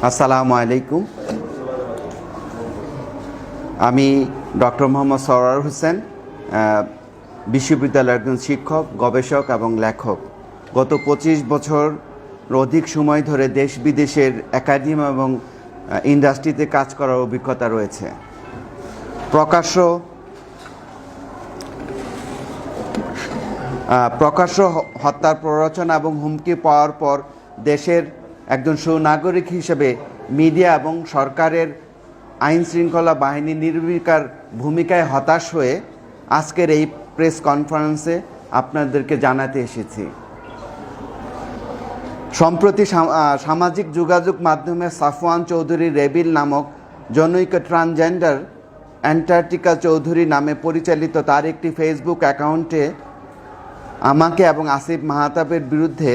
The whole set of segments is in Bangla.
আসসালামু আলাইকুম। আমি ডক্টর মোহাম্মদ সরওয়ার হোসেন, বিশ্ববিদ্যালয়ের একজন শিক্ষক, গবেষক এবং লেখক। গত 25 বছর অধিক সময় ধরে দেশ বিদেশের একাডেমি এবং ইন্ডাস্ট্রিতে কাজ করার অভিজ্ঞতা রয়েছে। প্রকাশ্য হত্যার প্ররোচনা এবং হুমকি পাওয়ার পর দেশের একজন সুনাগরিক হিসেবে মিডিয়া এবং সরকারের আইন শৃঙ্খলা বাহিনী নির্বিকার ভূমিকায় হতাশ হয়ে আজকের এই প্রেস কনফারেন্সে আপনাদেরকে জানাতে এসেছি। সম্প্রতি সামাজিক যোগাযোগ মাধ্যমে সাফওয়ান চৌধুরী রেবিল নামক জনৈক ট্রান্সজেন্ডার অ্যান্টার্কটিকা চৌধুরী নামে পরিচালিত তার একটি ফেসবুক অ্যাকাউন্টে আমাকে এবং আসিফ মাহতাবের বিরুদ্ধে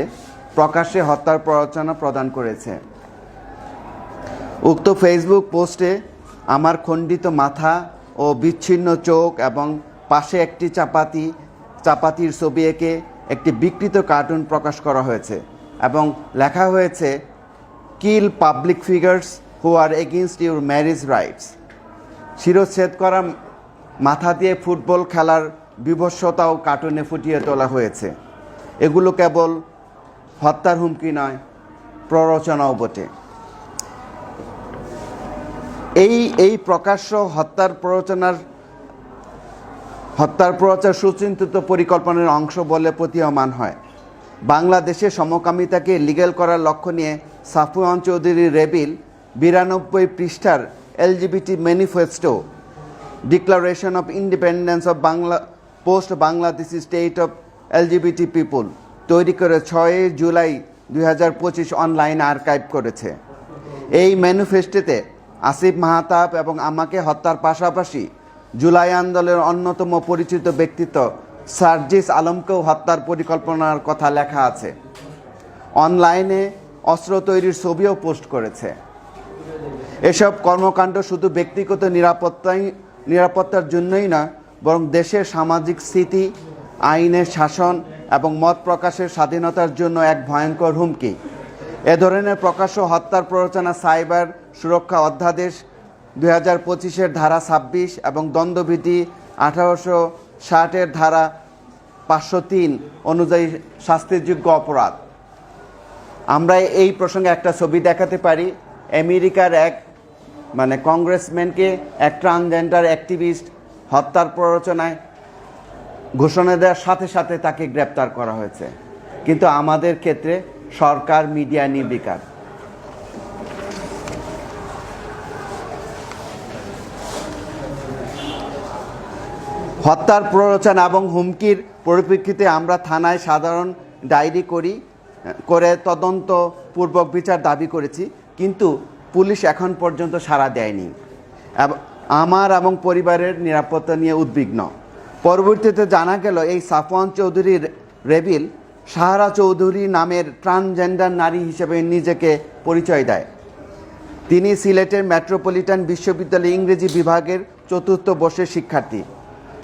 প্রকাশ্যে হত্যার প্ররোচনা প্রদান করেছে। উক্ত ফেসবুক পোস্টে আমার খণ্ডিত মাথা ও বিচ্ছিন্ন চোখ এবং পাশে একটি চাপাতির ছবি এঁকে একটি বিকৃত কার্টুন প্রকাশ করা হয়েছে এবং লেখা হয়েছে, kill public figures who are against your marriage rights. শিরচ্ছেদ করা মাথা দিয়ে ফুটবল খেলার বিভৎসতাও কার্টুনে ফুটিয়ে তোলা হয়েছে। এগুলো কেবল হত্যার হুমকি নয়, প্ররোচনাও বটে। এই প্রকাশ্য হত্যার প্ররোচনা সুচিন্তিত পরিকল্পনার অংশ বলে প্রতীয়মান হয়। বাংলাদেশে সমকামিতাকে লিগ্যাল করার লক্ষ্য নিয়ে সাফওয়ান চৌধুরী রেবিল 92 পৃষ্ঠার LGBT manifesto, declaration of independence of post Bangladeshi state of LGBT people তৈরি করে 6 জুলাই 2025 অনলাইন আর্কাইভ করেছে। এই ম্যানিফেস্টোতে আসিফ মাহতাব এবং আমাকে হত্যার পাশাপাশি জুলাই আন্দোলনের অন্যতম পরিচিত ব্যক্তিত্ব সার্জিস আলমকেও হত্যার পরিকল্পনার কথা লেখা আছে। অনলাইনে অস্ত্র তৈরির ছবিও পোস্ট করেছে। এসব কর্মকাণ্ড শুধু ব্যক্তিগত নিরাপত্তার জন্যই না, বরং দেশের সামাজিক স্থিতি, আইনের শাসন এবং মত প্রকাশের স্বাধীনতার জন্য এক ভয়ঙ্কর হুমকি। এ ধরনের প্রকাশ্য হত্যার প্ররোচনা সাইবার সুরক্ষা অধ্যাদেশ 2025-এর ধারা 26 এবং দণ্ডবিধি 1860-এর ধারা 503 অনুযায়ী শাস্তিযোগ্য অপরাধ। আমরা এই প্রসঙ্গে একটা ছবি দেখাতে পারি। আমেরিকার এক কংগ্রেসম্যানকে এক ট্রান্সজেন্ডার অ্যাক্টিভিস্ট হত্যার প্ররোচনায় ঘোষণা দেওয়ার সাথে সাথে তাকে গ্রেপ্তার করা হয়েছে। কিন্তু আমাদের ক্ষেত্রে সরকার, মিডিয়া নির্বিকার। হত্যার প্ররোচনা এবং হুমকির পরিপ্রেক্ষিতে আমরা থানায় সাধারণ ডায়েরি করে তদন্ত পূর্বক বিচার দাবি করেছি, কিন্তু পুলিশ এখন পর্যন্ত সাড়া দেয়নি। আমার এবং পরিবারের নিরাপত্তা নিয়ে উদ্বিগ্ন। পরবর্তীতে জানা গেল এই সাফওয়ান চৌধুরী রেবিল সাহারা চৌধুরী নামের ট্রান্সজেন্ডার নারী হিসেবে নিজেকে পরিচয় দেয়। তিনি সিলেটের মেট্রোপলিটন বিশ্ববিদ্যালয়ের ইংরেজি বিভাগের 4র্থ বর্ষের শিক্ষার্থী।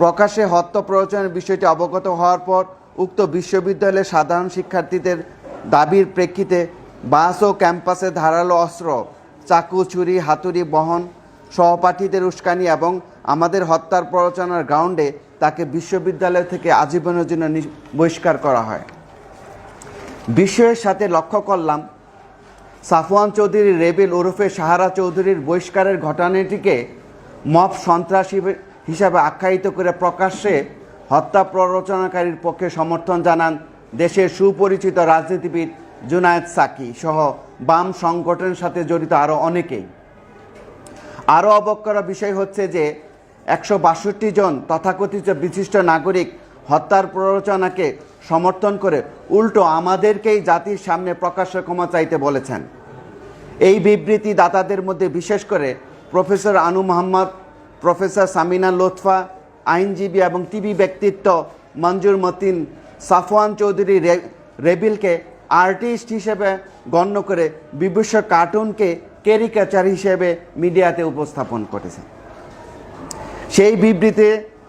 প্রকাশ্যে হত্যা প্ররোচনার বিষয়টি অবগত হওয়ার পর উক্ত বিশ্ববিদ্যালয়ের সাধারণ শিক্ষার্থীদের দাবির প্রেক্ষিতে বাস ও ক্যাম্পাসে ধারালো অস্ত্র, চাকু, ছুরি, হাতুড়ি বহন, সহপাঠীদের উস্কানি এবং আমাদের হত্যার প্ররোচনার গ্রাউন্ডে তাকে বিশ্ববিদ্যালয় থেকে আজীবনের জন্য বহিষ্কার করা হয়। বিস্ময়ের সাথে লক্ষ্য করলাম, সাফওয়ান চৌধুরী রেবিল ওরফে সাহারা চৌধুরীর বহিষ্কারের ঘটনাটিকে মব সন্ত্রাসী হিসাবে আখ্যায়িত করে প্রকাশ্যে হত্যা প্ররোচনাকারীর পক্ষে সমর্থন জানান দেশের সুপরিচিত রাজনীতিবিদ জুনায়েদ সাকি সহ বাম সংগঠনের সাথে জড়িত আরও অনেকেই। আরও অবাক করা বিষয় হচ্ছে যে 162 জন তথাকথিত বিশিষ্ট নাগরিক হত্যার প্ররোচনাকে সমর্থন করে উল্টো আমাদেরকেই জাতির সামনে প্রকাশ্যে ক্ষমা চাইতে বলেছেন। এই বিবৃতি দাতাদের মধ্যে বিশেষ করে প্রফেসর আনু মোহাম্মদ, প্রফেসর সামিনা লোৎফা, আইনজীবী এবং টিভি ব্যক্তিত্ব মঞ্জুর মতিন সাফওয়ান চৌধুরী রেবিলকে আর্টিস্ট হিসেবে গণ্য করে বিভৎস কার্টুনকে ক্যারিকেচার হিসেবে মিডিয়াতে উপস্থাপন করেছে।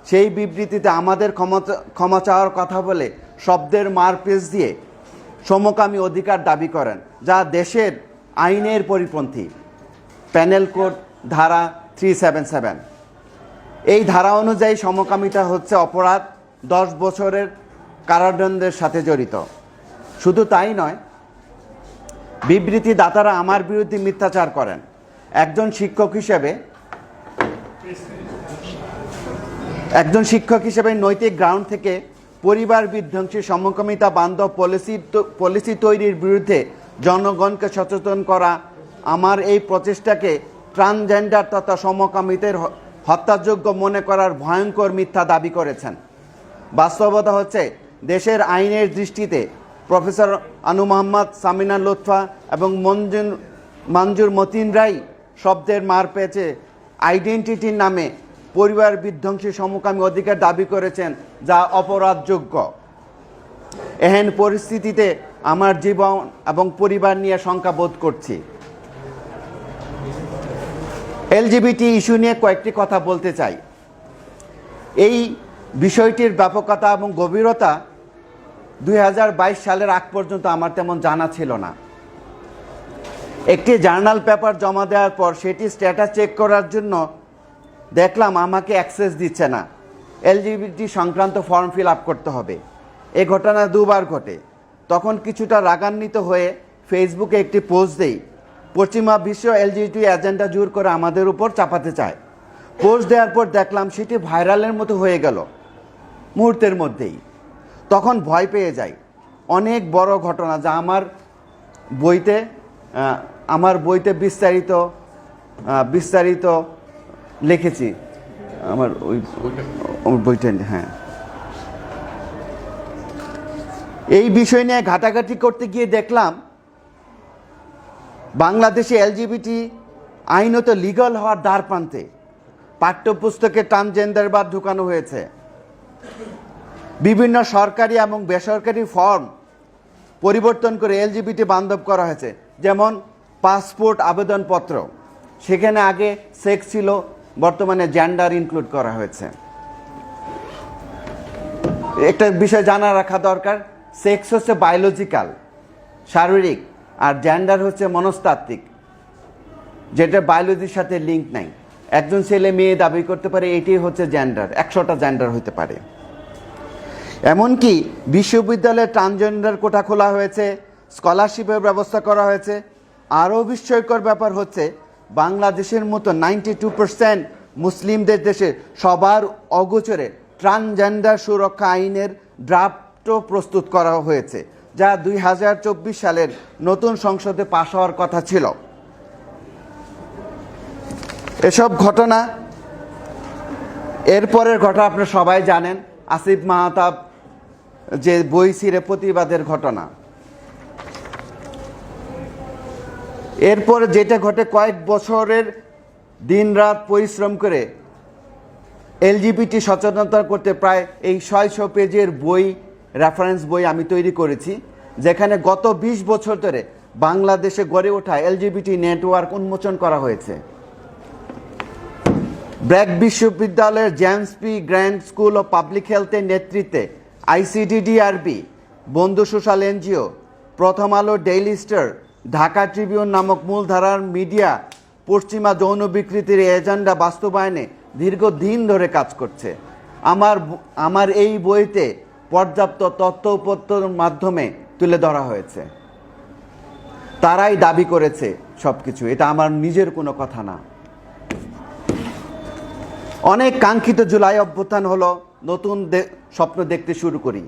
সেই বিবৃতিতে আমাদের ক্ষমা চাওয়ার কথা বলে শব্দের মারপেচ দিয়ে সমকামী অধিকার দাবি করেন, যা দেশের আইনের পরিপন্থী। প্যানেল কোড ধারা 377। এই ধারা অনুযায়ী সমকামিতা হচ্ছে অপরাধ, 10 বছরের কারাদণ্ডের সাথে জড়িত। শুধু তাই নয়, বিবৃতি দাতারা আমার বিরুদ্ধে মিথ্যাচার করেন। একজন শিক্ষক হিসেবে নৈতিক গ্রাউন্ড থেকে পরিবার বিধ্বংসী সমকামিতা বান্ধব পলিসি তৈরির বিরুদ্ধে জনগণকে সচেতন করা, আমার এই প্রচেষ্টাকে ট্রান্সজেন্ডার তথা সমকামিতার হত্যাযোগ্য মনে করার ভয়ঙ্কর মিথ্যা দাবি করেছেন। বাস্তবতা হচ্ছে, দেশের আইনের দৃষ্টিতে প্রফেসর আনু মোহাম্মদ, সামিনা লুৎফা এবং মঞ্জুর মতিন রাই শব্দের মার পেয়েছে আইডেন্টিটির নামে পরিবার বিধ্বংসী সমকামী অধিকার দাবি করেছেন, যা অপরাধযোগ্য। এহেন পরিস্থিতিতে আমার জীবন এবং পরিবার নিয়ে শঙ্কা বোধ করছি। এলজিবিটি ইস্যু নিয়ে কয়েকটি কথা বলতে চাই। এই বিষয়টির ব্যাপকতা এবং গভীরতা 2022 সালের আগ পর্যন্ত আমার তেমন জানা ছিল না। একটি জার্নাল পেপার জমা দেওয়ার পর সেটি স্ট্যাটাস চেক করার জন্য দেখলাম আমাকে অ্যাক্সেস দিচ্ছে না, এলজিবিটি সংক্রান্ত ফর্ম ফিল আপ করতে হবে। এ ঘটনা দুবার ঘটে। তখন কিছুটা রাগান্বিত হয়ে ফেসবুকে একটি পোস্ট দেই, পশ্চিমা বিশ্ব এলজিবিটি এজেন্ডা জোর করে আমাদের উপর চাপাতে চায়। পোস্ট দেওয়ার পর দেখলাম সেটি ভাইরালের মতো হয়ে গেল মুহূর্তের মধ্যেই। তখন ভয় পেয়ে যাই। অনেক বড় ঘটনা, যা আমার বইতে বিস্তারিত লিখেছি। আমার বইটা, হ্যাঁ। এই বিষয় নিয়ে ঘাটাঘাটি করতে গিয়ে দেখলাম বাংলাদেশে এলজিবিটি আইনত লিগ্যাল হওয়ার দ্বার প্রান্তে। পাঠ্যপুস্তকে ট্রান্সজেন্ডারবাদ ঢুকানো হয়েছে। বিভিন্ন সরকারি এবং বেসরকারি ফর্ম পরিবর্তন করে এলজিবিটি বান্ধব করা হয়েছে। যেমন পাসপোর্ট আবেদনপত্র, সেখানে আগে সেক্স ছিল, বর্তমানে জেন্ডার ইনক্লুড করা হয়েছে। একটা বিষয় জানা রাখা দরকার, সেক্স হচ্ছে বায়োলজিক্যাল, শারীরিক, আর জেন্ডার হচ্ছে মনস্তাত্ত্বিক, যেটা বায়োলজির সাথে লিঙ্ক নাই। একজন ছেলে মেয়ে দাবি করতে পারে, এটি হচ্ছে জেন্ডার, 100টা জেন্ডার হতে পারে। এমনকি বিশ্ববিদ্যালয়ে ট্রান্সজেন্ডার কোটা খোলা হয়েছে, স্কলারশিপের ব্যবস্থা করা হয়েছে। আরও বিস্ময়কর ব্যাপার হচ্ছে, বাংলাদেশের মতো 92% মুসলিমদের দেশে সবার অগোচরে ট্রান্সজেন্ডার সুরক্ষা আইনের ড্রাফটও প্রস্তুত করা হয়েছে, যা 2024 সালের নতুন সংসদে পাশ হওয়ার কথা ছিল। এসব ঘটনা, এরপরের ঘটনা আপনারা সবাই জানেন, আসিফ মাহতাব যে বই ছিঁড়ে প্রতিবাদের ঘটনা। এরপরে যেটা ঘটে, কয়েক বছরের দিনরাত পরিশ্রম করে এলজিবিটি সচেতনতা করতে প্রায় এই 600 পেজের বই, রেফারেন্স বই আমি তৈরি করেছি, যেখানে গত 20 বছর ধরে বাংলাদেশে গড়ে ওঠা এলজিবিটি নেটওয়ার্ক উন্মোচন করা হয়েছে। ব্র্যাক বিশ্ববিদ্যালয়ের James P grand school of public হেলথের নেতৃত্বে আইসিডিডিআরবি, বন্ধু সোশ্যাল এনজিও, প্রথম আলো, ডেইলি স্টার, ঢাকা ট্রিবিউন নামক মূলধারার মিডিয়া পশ্চিমা যৌন বিকৃতির এজেন্ডা বাস্তবায়নে দীর্ঘদিন ধরে কাজ করছে। আমার এই বইতে পর্যাপ্ত তথ্যপত্রের মাধ্যমে তুলে ধরা হয়েছে। তারাই দাবি করেছে সবকিছু, এটা আমার নিজের কোনো কথা না। অনেক কাঙ্ক্ষিত জুলাই অভ্যুত্থান হলো, নতুন স্বপ্ন দেখতে শুরু করি।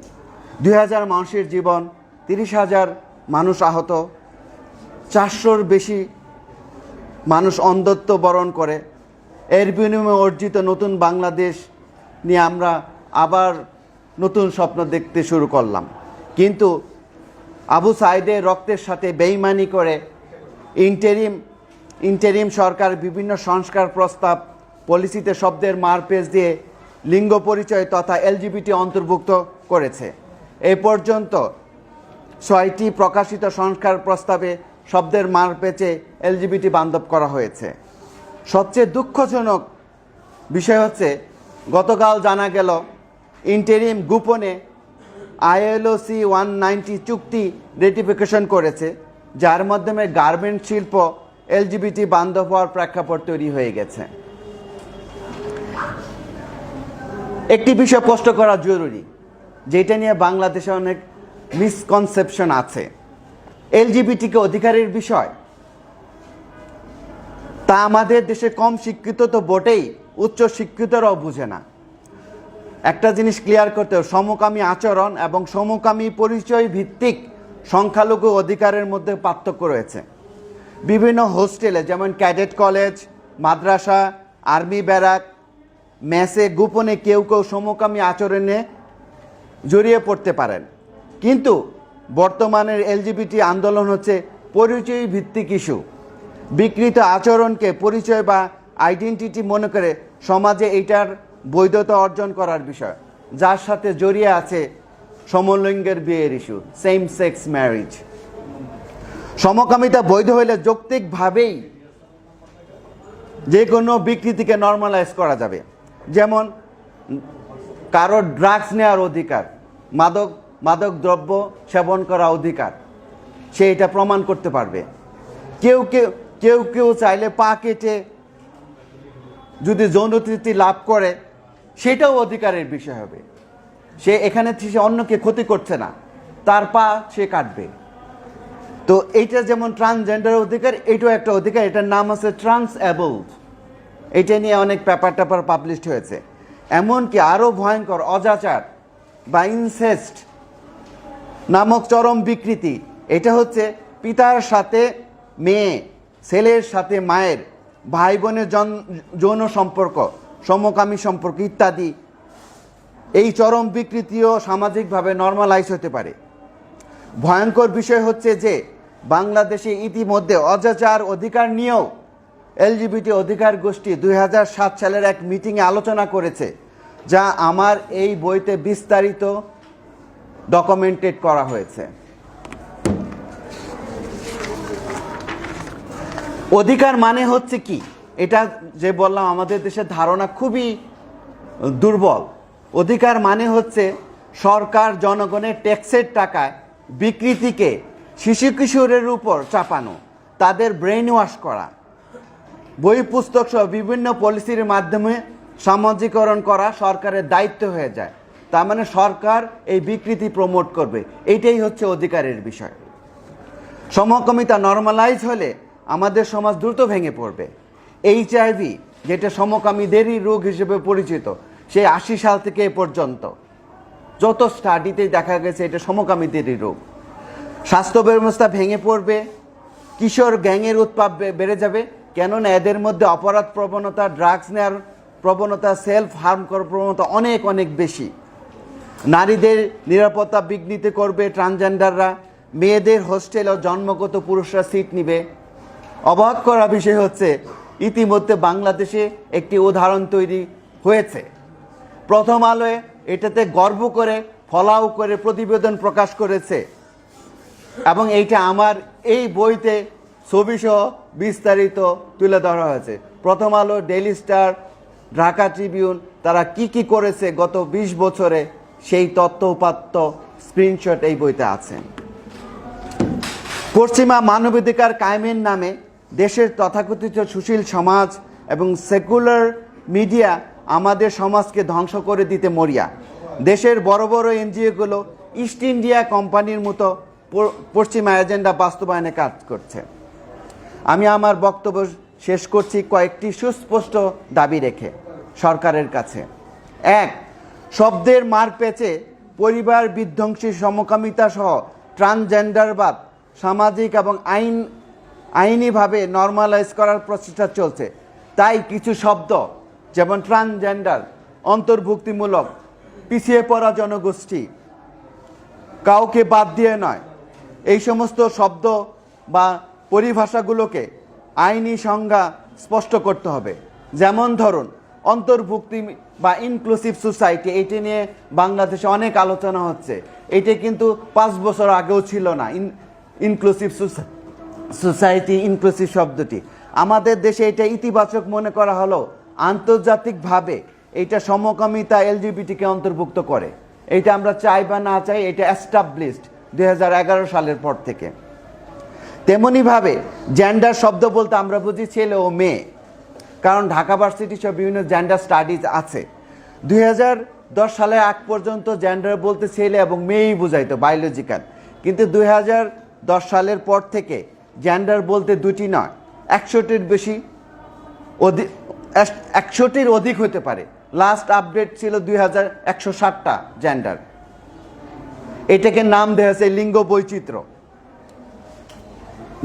2000 মানুষের জীবন, 30,000 মানুষ আহত, 400-র বেশি মানুষ অন্ধত্ব বরণ করে। এর বিনিময়ে অর্জিত নতুন বাংলাদেশ নিয়ে আমরা আবার নতুন স্বপ্ন দেখতে শুরু করলাম। কিন্তু আবু সাইদের রক্তের সাথে বেইমানি করে ইন্টারিম সরকার বিভিন্ন সংস্কার প্রস্তাব, পলিসিতে শব্দের মারপেচ দিয়ে লিঙ্গ পরিচয় তথা এলজিবিটি অন্তর্ভুক্ত করেছে। এই পর্যন্ত 6টি প্রকাশিত সংস্কার প্রস্তাবে শব্দের মারপেচে এলজিবিটি বান্ধব করা হয়েছে। সবচেয়ে দুঃখজনক বিষয় হচ্ছে, গতকাল জানা গেল ইন্টারিম গোপনে ILO C 190 চুক্তি রেটিফিকেশন করেছে, যার মাধ্যমে গার্মেন্ট শিল্প এলজিবিটি বান্ধব হওয়ার প্রেক্ষাপট তৈরি হয়ে গেছে। একটি বিষয় স্পষ্ট করা জরুরি, যেটা নিয়ে বাংলাদেশে অনেক মিসকনসেপশন আছে। এলজিবিটিকে অধিকারের বিষয়, তা আমাদের দেশে কম শিক্ষিত তো বটেই, উচ্চ শিক্ষিতরাও বুঝে না। একটা জিনিস ক্লিয়ার করতে হবে, সমকামী আচরণ এবং সমকামী পরিচয় ভিত্তিক সংখ্যালঘু অধিকারের মধ্যে পার্থক্য রয়েছে। বিভিন্ন হোস্টেলে, যেমন ক্যাডেট কলেজ, মাদ্রাসা, আর্মি ব্যারাক, মেসে গোপনে কেউ কেউ সমকামী আচরণে জড়িয়ে পড়তে পারেন। কিন্তু বর্তমানের এলজিবিটি আন্দোলন হচ্ছে পরিচয় ভিত্তিক ইস্যু। বিকৃত আচরণকে পরিচয় বা আইডেন্টিটি মনে করে সমাজে এইটার বৈধতা অর্জন করার বিষয়, যার সাথে জড়িয়ে আছে সমলিঙ্গের বিয়ের ইস্যু, সেম সেক্স ম্যারেজ। সমকামিতা বৈধ হইলে যৌক্তিকভাবেই যে কোনো বিকৃতিকে নর্মালাইজ করা যাবে। যেমন কারো ড্রাগস নেওয়ার অধিকার, মাদক দ্রব্য সেবন করা অধিকার, সে এটা প্রমাণ করতে পারবে। কেউ কেউ চাইলে পা কেটে যদি যৌন তৃপ্তি লাভ করে, সেটাও অধিকারের বিষয় হবে। সে এখানে সে অন্যকে ক্ষতি করছে না, তার পা সে কাটবে। তো এইটা যেমন ট্রান্সজেন্ডার অধিকার, এটাও একটা অধিকার, এটার নাম আছে ট্রান্সএবলড। এটা নিয়ে অনেক পেপার টেপার পাবলিশড হয়েছে। এমনকি আরও ভয়ঙ্কর অজাচার বা ইনসেস্ট নামক চরম বিকৃতি, এটা হচ্ছে পিতার সাথে মেয়ে, ছেলের সাথে মায়ের, ভাই বোনের যৌন সম্পর্ক, সমকামী সম্পর্ক ইত্যাদি। এই চরম বিকৃতিও সামাজিকভাবে নর্মালাইজ হতে পারে। ভয়ঙ্কর বিষয় হচ্ছে যে বাংলাদেশে ইতিমধ্যে অজাচার অধিকার নিয়েও এলজিবিটি অধিকার গোষ্ঠী 2007 সালের এক মিটিংয়ে আলোচনা করেছে, যা আমার এই বইতে বিস্তারিত ডকুমেন্টেড করা হয়েছে। অধিকার মানে হচ্ছে কি, এটা যে বললাম, আমাদের দেশের ধারণা খুবই দুর্বল। অধিকার মানে হচ্ছে সরকার জনগণের ট্যাক্সের টাকায় বিকৃতিকে শিশু কিশোরের উপর চাপানো, তাদের ব্রেইন ওয়াশ করা, বই পুস্তক সহ বিভিন্ন পলিসির মাধ্যমে সামাজিকরণ করা সরকারের দায়িত্ব হয়ে যায়। তার মানে সরকার এই বিকৃতি প্রমোট করবে, এইটাই হচ্ছে অধিকারের বিষয়। সমকামিতা নর্মালাইজ হলে আমাদের সমাজ দ্রুত ভেঙে পড়বে। এইচআইভি, যেটা সমকামীদেরই রোগ হিসেবে পরিচিত, সেই 80 সাল থেকে এ পর্যন্ত যত স্টাডিতেই দেখা গেছে এটা সমকামীদেরই রোগ। স্বাস্থ্য ব্যবস্থা ভেঙে পড়বে, কিশোর গ্যাংয়ের উৎপাদ বেড়ে যাবে, কেননা এদের মধ্যে অপরাধ প্রবণতা, ড্রাগস নেওয়ার প্রবণতা, সেলফ হার্ম করার প্রবণতা অনেক অনেক বেশি। নারীদের নিরাপত্তা বিঘ্নিত করবে ট্রান্সজেন্ডাররা, মেয়েদের হোস্টেলেও জন্মগত পুরুষরা সিট নিবে। অবাক করা বিষয় হচ্ছে ইতিমধ্যে বাংলাদেশে একটি উদাহরণ তৈরি হয়েছে। প্রথম আলোয় এটাতে গর্ব করে ফলাও করে প্রতিবেদন প্রকাশ করেছে, এবং এইটা আমার এই বইতে ছবিসহ বিস্তারিত তুলে ধরা হয়েছে। প্রথম আলো, ডেইলি স্টার, ঢাকা ট্রিবিউন, তারা কি করেছে গত 20 বছরে, সেই তথ্য উপাত্ত স্ক্রিনশট এই বইতে আছে। পশ্চিমা মানবাধিকার কায়েমের নামে দেশের তথাকথিত সুশীল সমাজ এবং সেকুলার মিডিয়া আমাদের সমাজকে ধ্বংস করে দিতে মরিয়া। দেশের বড় বড় এনজিওগুলো ইস্ট ইন্ডিয়া কোম্পানির মতো পশ্চিমা এজেন্ডা বাস্তবায়নে কাজ করছে। আমি আমার বক্তব্য শেষ করছি কয়েকটি সুস্পষ্ট দাবি রেখে সরকারের কাছে। 1, শব্দের মার পেঁচে পরিবার বিধ্বংসী সমকামিতা সহ ট্রান্সজেন্ডারবাদ সামাজিক এবং আইনিভাবে নর্মালাইজ করার প্রচেষ্টা চলছে। তাই কিছু শব্দ যেমন ট্রান্সজেন্ডার, অন্তর্ভুক্তিমূলক, পিছিয়ে পড়া জনগোষ্ঠী, কাউকে বাদ দিয়ে নয়, এই সমস্ত শব্দ বা পরিভাষাগুলোকে আইনি সংজ্ঞা স্পষ্ট করতে হবে। যেমন ধরুন অন্তর্ভুক্তি বা ইনক্লুসিভ সোসাইটি, এটি নিয়ে বাংলাদেশে অনেক আলোচনা হচ্ছে। এটি কিন্তু 5 বছর আগেও ছিল না। ইনক্লুসিভ সোসাইটি, ইনক্লুসিভ শব্দটি আমাদের দেশে এটা ইতিবাচক মনে করা হলো, আন্তর্জাতিকভাবে এটা সমকামিতা এলজিবিটিকে অন্তর্ভুক্ত করে। এটা আমরা চাই বা না চাই, এটা এস্টাবলিশড 2011 সালের পর থেকে। তেমনিভাবে জেন্ডার শব্দ বলতে আমরা বুঝি ছেলে ও মেয়ে, কারণ ঢাকা ভার্সিটি সব বিভিন্ন জেন্ডার স্টাডিজ আছে। 2010 সালের আগ পর্যন্ত জেন্ডার বলতে ছেলে এবং মেয়েই বোঝাইতো, বায়োলজিক্যাল। কিন্তু 2010 সালের পর থেকে জেন্ডার বলতে দুটি নয়, 100টির বেশি, 100টির অধিক হতে পারে। লাস্ট আপডেট ছিল 2160টা জেন্ডার। এটাকে নাম দেওয়া হয়েছে লিঙ্গ বৈচিত্র্য।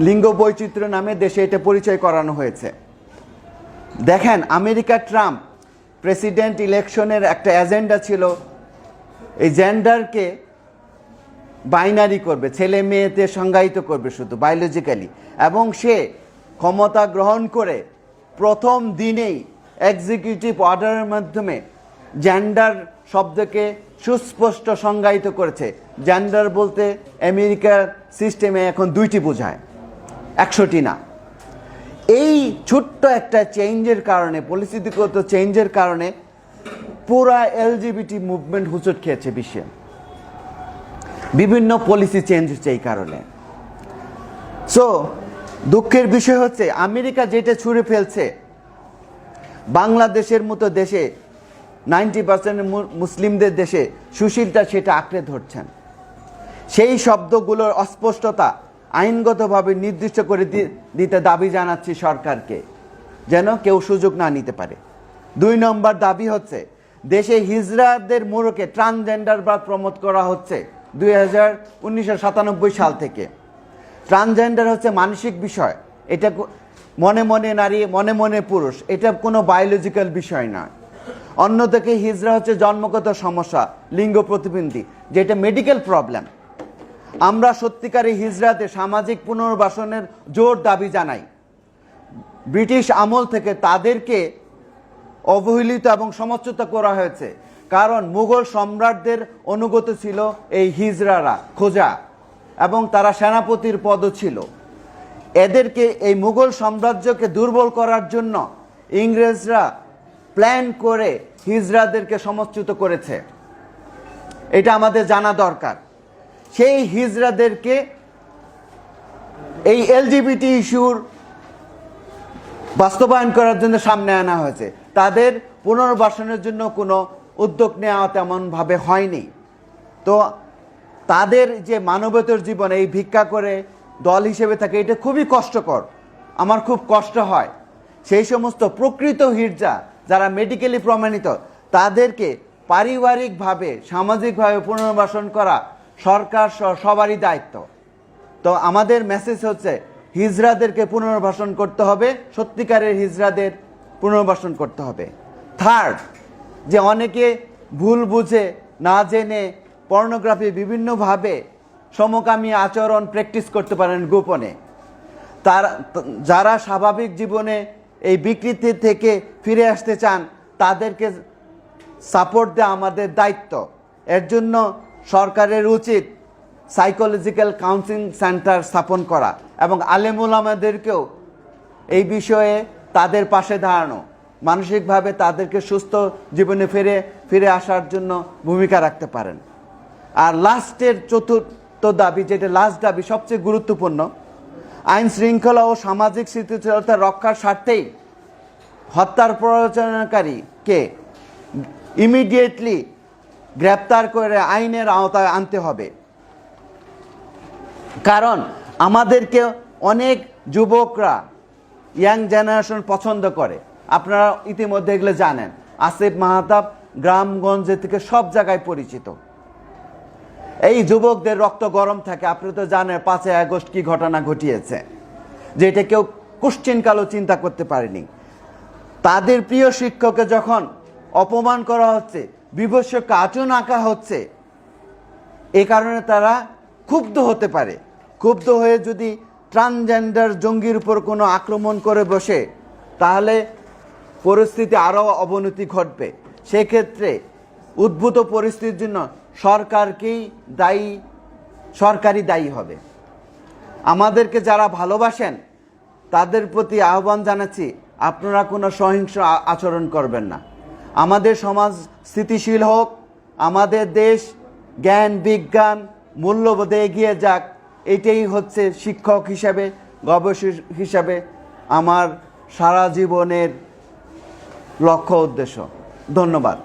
লিঙ্গ বৈচিত্র্য নামে দেশে এটা পরিচয় করানো হয়েছে। দেখেন, আমেরিকা ট্রাম্প প্রেসিডেন্ট ইলেকশনের একটা এজেন্ডা ছিল এই জেন্ডারকে বাইনারি করবে, ছেলে মেয়েতে সংজ্ঞায়িত করবে শুধু বায়োলজিক্যালি, এবং সে ক্ষমতা গ্রহণ করে প্রথম দিনেই এক্সিকিউটিভ অর্ডারের মাধ্যমে জেন্ডার শব্দকে সুস্পষ্ট সংজ্ঞায়িত করেছে। জেন্ডার বলতে আমেরিকার সিস্টেমে এখন 2টি বোঝায়, 100টি না। এই ছোট্ট একটা চেঞ্জের কারণে, পলিসিগত চেঞ্জের কারণে পুরা এলজিবিটি মুভমেন্ট হুঁচট খেয়েছে বিশ্বে। বিভিন্ন পলিসি চেঞ্জ হচ্ছে এই কারণে। সো দুঃখের বিষয় হচ্ছে আমেরিকা যেটা ছুঁড়ে ফেলছে, বাংলাদেশের মতো দেশে 90% মুসলিমদের দেশে সুশীলতা সেটা আঁকড়ে ধরছেন। সেই শব্দগুলোর অস্পষ্টতা আইনগতভাবে নির্দিষ্ট করে দিতে দাবি জানাচ্ছি সরকারকে, যেন কেউ সুযোগ না নিতে পারে। 2 নম্বর দাবি হচ্ছে দেশে হিজড়াদের মোড়কে ট্রান্সজেন্ডার বা প্রমোট করা হচ্ছে 1997 সাল থেকে। ট্রান্সজেন্ডার হচ্ছে মানসিক বিষয়, এটা মনে মনে নারী মনে মনে পুরুষ, এটা কোনো বায়োলজিক্যাল বিষয় নয়। অন্যদিকে হিজড়া হচ্ছে জন্মগত সমস্যা, লিঙ্গ প্রতিবন্ধী, যেটা মেডিকেল প্রবলেম। আমরা সত্যিকারী হিজড়াদের সামাজিক পুনর্বাসনের জোর দাবি জানাই। ব্রিটিশ আমল থেকে তাদেরকে অবহেলিত এবং সমালোচিত করা হয়েছে, কারণ মুঘল সম্রাটদের অনুগত ছিল এই হিজড়ারা, খোজা, এবং তারা সেনাপতির পদও ছিল। এদেরকে, এই মুঘল সাম্রাজ্যকে দুর্বল করার জন্য ইংরেজরা প্ল্যান করে হিজড়াদেরকে সমালোচিত করেছে, এটা আমাদের জানা দরকার। সেই হিজড়াদেরকে এই এলজিবিটি ইস্যুর বাস্তবায়ন করার জন্য সামনে আনা হয়েছে। তাদের পুনর্বাসনের জন্য কোনো উদ্যোগ নেওয়া তেমনভাবে হয়নি। তো তাদের যে মানবতার জীবন, এই ভিক্ষা করে দল হিসেবে থাকে, এটা খুবই কষ্টকর। আমার খুব কষ্ট হয়। সেই সমস্ত প্রকৃত হিজড়া যারা মেডিকেলি প্রমাণিত, তাদেরকে পারিবারিকভাবে সামাজিকভাবে পুনর্বাসন করা সরকার সবারই দায়িত্ব। তো আমাদের মেসেজ হচ্ছে হিজড়াদেরকে পুনর্বাসন করতে হবে, সত্যিকারের হিজড়াদের পুনর্বাসন করতে হবে। থার্ড, যে অনেকে ভুল বুঝে না জেনে পর্নোগ্রাফি বিভিন্নভাবে সমকামী আচরণ প্র্যাকটিস করতে পারেন গোপনে। যারা স্বাভাবিক জীবনে এই বিকৃতি থেকে ফিরে আসতে চান, তাদেরকে সাপোর্ট দেওয়া আমাদের দায়িত্ব। এর জন্য সরকারের উচিত সাইকোলজিক্যাল কাউন্সিলিং সেন্টার স্থাপন করা এবং আলেম ওলামাদেরকেও এই বিষয়ে তাদের পাশে দাঁড়ানো, মানসিকভাবে তাদেরকে সুস্থ জীবনে ফিরে আসার জন্য ভূমিকা রাখতে পারেন। আর লাস্টের চতুর্থ দাবি, যেটা লাস্ট দাবি, সবচেয়ে গুরুত্বপূর্ণ, আইন শৃঙ্খলা ও সামাজিক স্থিতিশীলতা রক্ষার স্বার্থেই হত্যার প্ররোচনাকারীকে ইমিডিয়েটলি গ্রেপ্তার করে আইনের আওতায় আনতে হবে। কারণ আমাদেরকে অনেক যুবকরা, ইয়াং জেনারেশন পছন্দ করে। আপনারা ইতিমধ্যে এগুলো জানেন। আসিফ মাহতাব গ্রামগঞ্জে থেকে সব জায়গায় পরিচিত। এই যুবকদের রক্ত গরম থাকে। আপনি তো জানেন 5ই আগস্ট কি ঘটনা ঘটিয়েছে, যেটা কেউ কোশ্চিনকালও চিন্তা করতে পারেনি। তাদের প্রিয় শিক্ষককে যখন অপমান করা হচ্ছে, বিভৎস কার্টুন আঁকা হচ্ছে, এ কারণে তারা ক্ষুব্ধ হতে পারে। ক্ষুব্ধ হয়ে যদি ট্রান্সজেন্ডার জঙ্গির উপর কোনো আক্রমণ করে বসে, তাহলে পরিস্থিতি আরও অবনতি ঘটবে। সেক্ষেত্রে উদ্ভূত পরিস্থিতির জন্য সরকারই দায়ী হবে। আমাদেরকে যারা ভালোবাসেন তাদের প্রতি আহ্বান জানাচ্ছি, আপনারা কোনো সহিংস আচরণ করবেন না। আমাদের সমাজ স্থিতিশীল হোক, আমাদের দেশ জ্ঞান বিজ্ঞান মূল্যবোধে এগিয়ে যাক, এটাই হচ্ছে শিক্ষক হিসাবে, গবেষক হিসাবে আমার সারা জীবনের লক্ষ্য উদ্দেশ্য। ধন্যবাদ।